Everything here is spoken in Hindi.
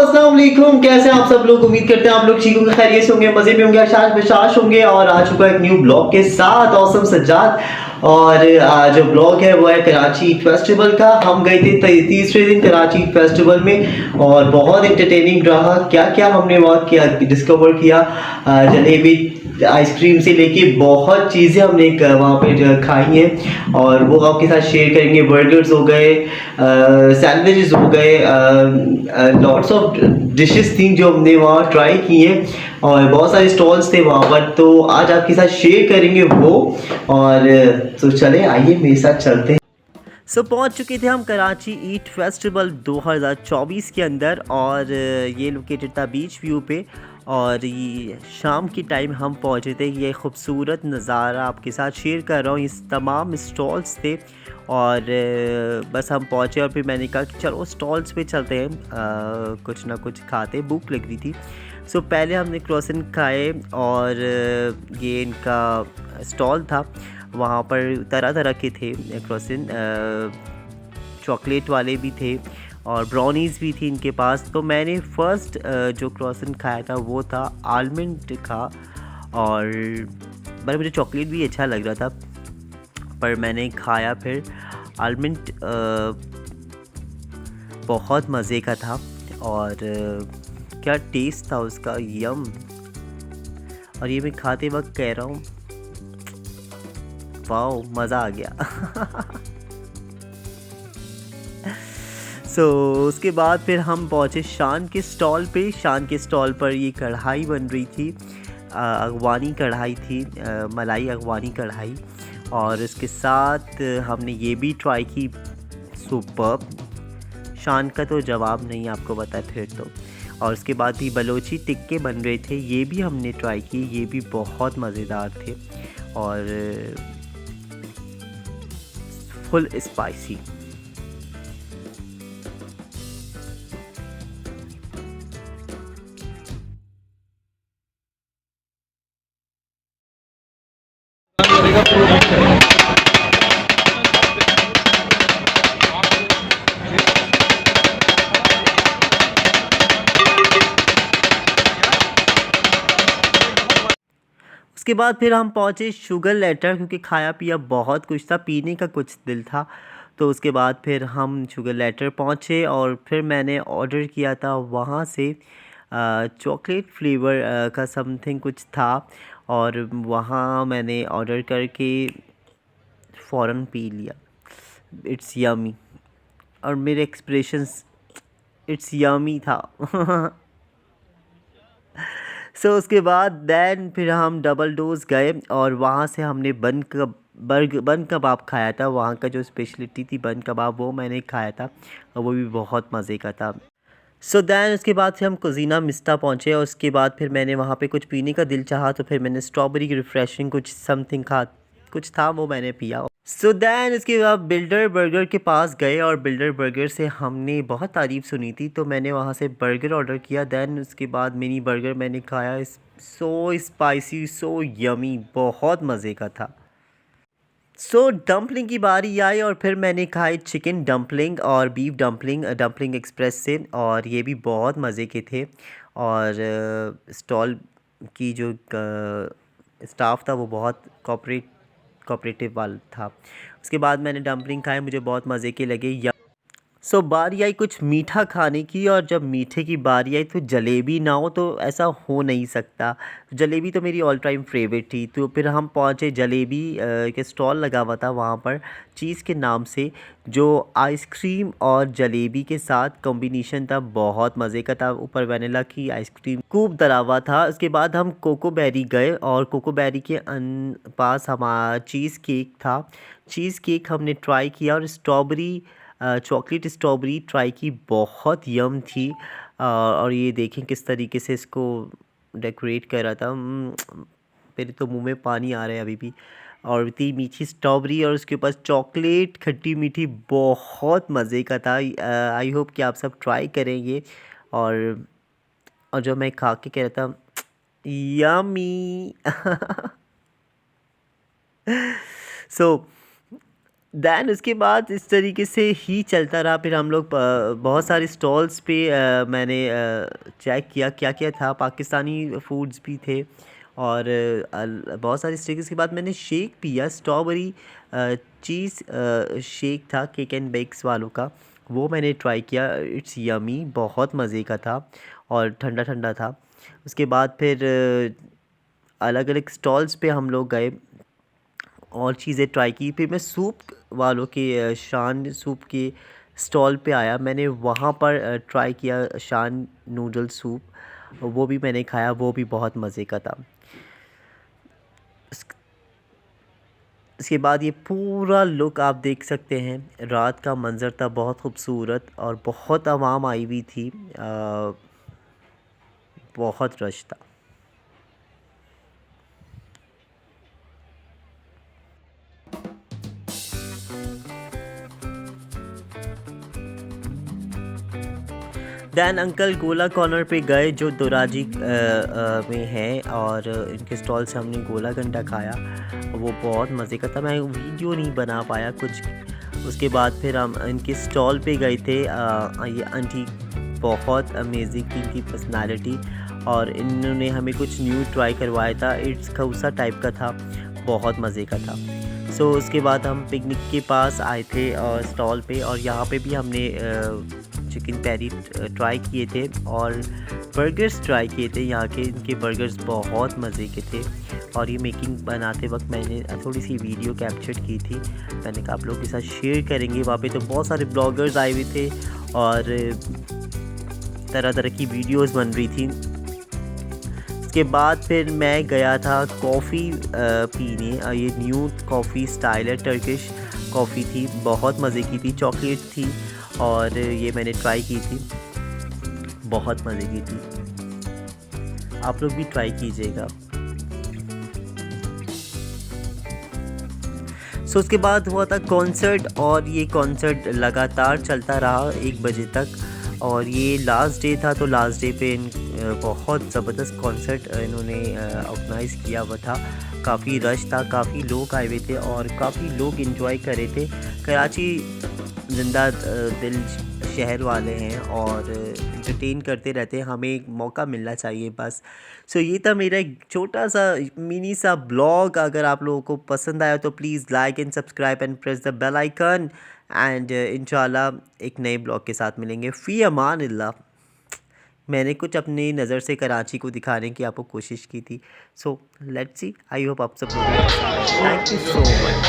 अस्सलाम वालेकुम। कैसे हैं आप सब लोग? उम्मीद करते हैं आप लोग ठीक होंगे, खैरियत से होंगे, मजे में होंगे, आशाश बशाश होंगे। और आ चुका है एक न्यू ब्लॉग के साथ औसम सज्जाद। और जो ब्लॉग है वो है कराची ईद फेस्टिवल का। हम गए थे तीसरे दिन कराची ईद फेस्टिवल में और बहुत इंटरटेनिंग रहा। क्या क्या हमने वहाँ किया, डिस्कवर किया। जलेबी आइसक्रीम से लेके बहुत चीज़ें हमने वहाँ पे खाई हैं और वो आपके साथ शेयर करेंगे। बर्गर्स हो गए, सैंडविचेस हो गए, लॉट्स ऑफ डिशेस थी जो हमने वहाँ ट्राई की हैं और बहुत सारे स्टॉल्स थे वहाँ पर, तो आज आपके साथ शेयर करेंगे वो। और तो चले आइए मेरे साथ चलते हैं। पहुंच चुके थे हम कराची ईट फेस्टिवल 2024 के अंदर और ये लोकेटेड था बीच व्यू पे। और ये शाम के टाइम हम पहुंचे थे। ये खूबसूरत नज़ारा आपके साथ शेयर कर रहा हूँ। इस तमाम स्टॉल्स थे और बस हम पहुंचे और फिर मैंने कहा कि चलो स्टॉल्स पे चलते हैं, कुछ ना कुछ खाते, भूख लग रही थी। पहले हमने क्रॉसन खाए और ये इनका स्टॉल था। वहाँ पर तरह तरह के थे क्रॉसन, चॉकलेट वाले भी थे और ब्राउनीज़ भी थी इनके पास। तो मैंने फ़र्स्ट जो क्रॉसन खाया था वो था आलमंड का, और पर मुझे चॉकलेट भी अच्छा लग रहा था, पर मैंने खाया फिर आलमंड। बहुत मज़े का था और क्या टेस्ट था उसका, यम। और ये मैं खाते वक्त कह रहा हूँ वाओ, मज़ा आ गया। उसके बाद फिर हम पहुँचे शान के स्टॉल पे। शान के स्टॉल पर ये कढ़ाई बन रही थी, अगवानी कढ़ाई थी, मलाई अगवानी कढ़ाई। और उसके साथ हमने ये भी ट्राई की, सुपर्ब। शान का तो जवाब नहीं आपको पता फिर तो। और उसके बाद भी बलोची टिक्के बन रहे थे, ये भी हमने ट्राई की, ये भी बहुत मज़ेदार थे और फुल स्पाइसी। उसके बाद फिर हम पहुँचे शुगर लेटर, क्योंकि खाया पिया बहुत कुछ था, पीने का कुछ दिल था। तो उसके बाद फिर हम शुगर लेटर पहुँचे और फिर मैंने ऑर्डर किया था वहाँ से चॉकलेट फ्लेवर का समथिंग कुछ था। और वहाँ मैंने ऑर्डर करके फ़ौरन पी लिया। It's yummy. और मेरे एक्सप्रेशंस इट्स यमी था। उसके बाद दैन फिर हम डबल डोज़ गए और वहाँ से हमने बन कबाब खाया था। वहाँ का जो स्पेशलिटी थी बन कबाब, वो मैंने खाया था और वो भी बहुत मज़े का था। दैन उसके बाद से हम कुज़ीना मिस्टा पहुँचे और उसके बाद फिर मैंने वहाँ पे कुछ पीने का दिल चाहा, तो फिर मैंने स्ट्रॉबेरी रिफ़्रेशिंग कुछ समथिंग कुछ था, वो मैंने पिया। दैन उसके बाद बिल्डर बर्गर के पास गए और बिल्डर बर्गर से हमने बहुत तारीफ़ सुनी थी, तो मैंने वहाँ से बर्गर ऑर्डर किया। दैन उसके बाद मिनी बर्गर मैंने खाया, सो स्पाइसी, सो यमी, बहुत मज़े का था। डंपलिंग की बारी आई और फिर मैंने खाई चिकन डंपलिंग और बीफ डंपलिंग डंपलिंग एक्सप्रेस से, और ये भी बहुत मज़े के थे। और स्टॉल की जो स्टाफ था वो बहुत कोऑपरेटिव वाला था। उसके बाद मैंने डंपलिंग खाए, मुझे बहुत मज़े के लगे। बारी आई कुछ मीठा खाने की, और जब मीठे की बारी आई तो जलेबी ना हो तो ऐसा हो नहीं सकता। जलेबी तो मेरी ऑल टाइम फेवरेट थी। तो फिर हम पहुँचे, जलेबी के स्टॉल लगा हुआ था वहाँ पर चीज़ के नाम से, जो आइसक्रीम और जलेबी के साथ कॉम्बिनेशन था, बहुत मज़े का था। ऊपर वनीला की आइसक्रीम खूब डला हुआ था। उसके बाद हम कोको बेरी गए और कोको बेरी के पास हमारा चीज़ केक था। चीज़ केक हमने ट्राई किया और स्ट्रॉबेरी चॉकलेट स्ट्रॉबेरी ट्राई की, बहुत यम थी। और ये देखें किस तरीके से इसको डेकोरेट कर रहा था। मेरे तो मुंह में पानी आ रहा है अभी भी। और इतनी मीठी स्ट्रॉबेरी और उसके ऊपर चॉकलेट खट्टी मीठी, बहुत मज़े का था। आई होप कि आप सब ट्राई करेंगे। और जो मैं खा के कह रहा था यमी। सो दैन उसके बाद इस तरीके से ही चलता रहा। फिर हम लोग बहुत सारे स्टॉल्स पे मैंने चेक किया क्या क्या था। पाकिस्तानी फूड्स भी थे और बहुत सारे स्टिकर्स के बाद मैंने शेक पिया। स्ट्रॉबेरी चीज़ शेक था केक एंड बेक्स वालों का, वो मैंने ट्राई किया। इट्स यमी, बहुत मज़े का था और ठंडा ठंडा था। उसके बाद फिर अलग अलग स्टॉल्स पे हम लोग गए और चीज़ें ट्राई की। फिर मैं सूप वालों के शान सूप के स्टॉल पे आया। मैंने वहाँ पर ट्राई किया शान नूडल सूप, वो भी मैंने खाया, वो भी बहुत मज़े का था। इसके बाद ये पूरा लुक आप देख सकते हैं। रात का मंज़र था बहुत खूबसूरत और बहुत आवाम आई हुई थी, बहुत रश था। दैन अंकल गोला कॉर्नर पे गए जो दोराजी में है और इनके स्टॉल से हमने गोला गंडा खाया, वो बहुत मज़े का था। मैं वीडियो नहीं बना पाया कुछ। उसके बाद फिर हम इनके स्टॉल पे गए थे। ये आंटी बहुत अमेजिंग थी इनकी पर्सनालिटी और इन्होंने हमें कुछ न्यू ट्राई करवाया था। इट्स खौसा टाइप का था, बहुत मज़े का था। सो उसके बाद हम पिकनिक के पास आए थे और स्टॉल पे, और यहाँ पे भी हमने चिकन पैरी ट्राई किए थे और बर्गर्स ट्राई किए थे। यहाँ के इनके बर्गर्स बहुत मज़े के थे और ये मेकिंग बनाते वक्त मैंने थोड़ी सी वीडियो कैप्चर की थी। मैंने कहा आप लोगों के साथ शेयर करेंगे। वहाँ पे तो बहुत सारे ब्लॉगर्स आए हुए थे और तरह तरह की वीडियोस बन रही थी। उसके बाद फिर मैं गया था कॉफ़ी पीने। ये न्यू कॉफ़ी स्टाइल है, टर्किश कॉफ़ी थी, बहुत मज़े की थी। चॉकलेट थी और ये मैंने ट्राई की थी, बहुत मज़े की थी। आप लोग भी ट्राई कीजिएगा। सो उसके बाद हुआ था कॉन्सर्ट और ये कॉन्सर्ट लगातार चलता रहा 1 बजे तक और ये लास्ट डे था। तो लास्ट डे पे बहुत ज़बरदस्त कॉन्सर्ट इन्होंने ऑर्गेनाइज़ किया हुआ था। काफ़ी रश था, काफ़ी लोग आए हुए थे और काफ़ी लोग एंजॉय कर रहे थे। कराची जिंदा दिल शहर वाले हैं और एंटरटेन करते रहते हैं, हमें एक मौका मिलना चाहिए बस। सो ये था मेरा एक छोटा सा मिनी सा ब्लॉग। अगर आप लोगों को पसंद आया तो please like and subscribe and press the bell icon and इंशाल्लाह एक नए ब्लॉग के साथ मिलेंगे। फ़ी अमान अल्लाह। मैंने कुछ अपनी नज़र से कराची को दिखाने की आपको कोशिश की थी। So let's see, I hope आप सब लोग थैंक यू सो मच।